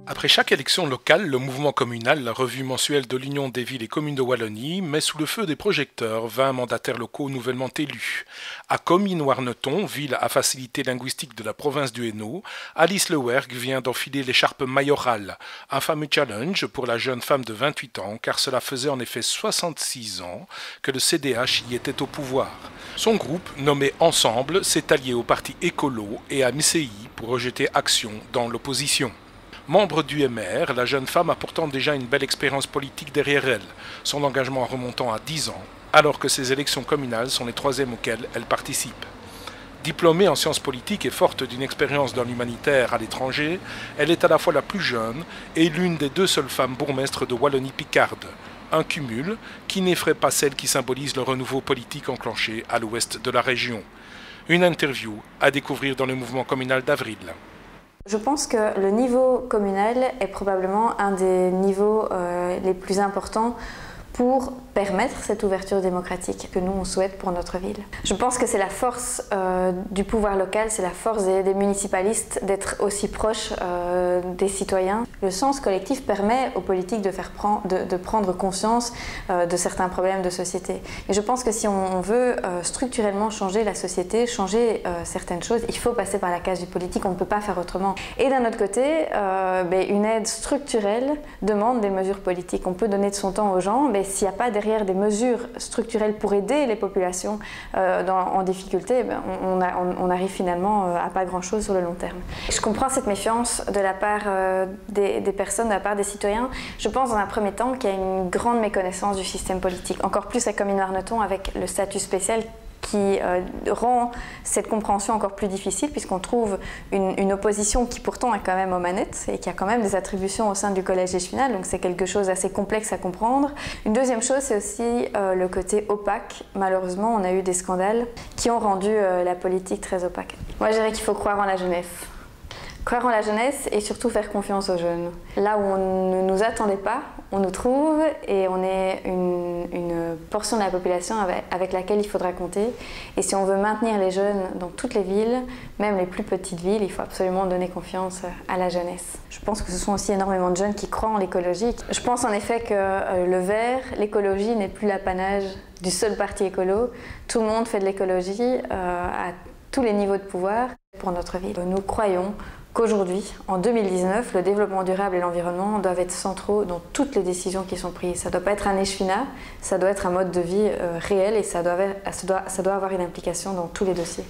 Après chaque élection locale, le mouvement communal, la revue mensuelle de l'Union des villes et communes de Wallonie, met sous le feu des projecteurs 20 mandataires locaux nouvellement élus. À Comines-Warneton, ville à facilité linguistique de la province du Hainaut, Alice Lewerg vient d'enfiler l'écharpe mayorale, un fameux challenge pour la jeune femme de 28 ans, car cela faisait en effet 66 ans que le CDH y était au pouvoir. Son groupe, nommé Ensemble, s'est allié au parti écolo et à MCI pour rejeter Action dans l'opposition. Membre du MR, la jeune femme a pourtant déjà une belle expérience politique derrière elle, son engagement remontant à 10 ans, alors que ses élections communales sont les troisièmes auxquelles elle participe. Diplômée en sciences politiques et forte d'une expérience dans l'humanitaire à l'étranger, elle est à la fois la plus jeune et l'une des deux seules femmes bourgmestres de Wallonie-Picarde, un cumul qui n'effraie pas celle qui symbolise le renouveau politique enclenché à l'ouest de la région. Une interview à découvrir dans le mouvement communal d'avril. Je pense que le niveau communal est probablement un des niveaux les plus importants pour permettre cette ouverture démocratique que nous on souhaite pour notre ville. Je pense que c'est la force du pouvoir local, c'est la force des municipalistes d'être aussi proches des citoyens. Le sens collectif permet aux politiques de prendre conscience de certains problèmes de société. Et je pense que si on veut structurellement changer la société, changer certaines choses, il faut passer par la case du politique, on ne peut pas faire autrement. Et d'un autre côté, une aide structurelle demande des mesures politiques. On peut donner de son temps aux gens, mais s'il n'y a pas derrière des mesures structurelles pour aider les populations en difficulté, on arrive finalement à pas grand-chose sur le long terme. Je comprends cette méfiance de la part des personnes, de la part des citoyens. Je pense dans un premier temps qu'il y a une grande méconnaissance du système politique, encore plus à Comines-Warneton avec le statut spécial qui rend cette compréhension encore plus difficile puisqu'on trouve une opposition qui pourtant est quand même aux manettes et qui a quand même des attributions au sein du collège échevinal, donc c'est quelque chose d'assez complexe à comprendre. Une deuxième chose, c'est aussi le côté opaque. Malheureusement, on a eu des scandales qui ont rendu la politique très opaque. Moi, je dirais qu'il faut croire en la jeunesse. Croire en la jeunesse et surtout faire confiance aux jeunes. Là où on ne nous attendait pas, on nous trouve et on est une portion de la population avec laquelle il faudra compter. Et si on veut maintenir les jeunes dans toutes les villes, même les plus petites villes, il faut absolument donner confiance à la jeunesse. Je pense que ce sont aussi énormément de jeunes qui croient en l'écologie. Je pense en effet que le vert, l'écologie n'est plus l'apanage du seul parti écolo. Tout le monde fait de l'écologie à tous les niveaux de pouvoir pour notre ville. Nous croyons qu'aujourd'hui, en 2019, le développement durable et l'environnement doivent être centraux dans toutes les décisions qui sont prises. Ça ne doit pas être un échevinat, ça doit être un mode de vie réel et ça doit avoir une implication dans tous les dossiers.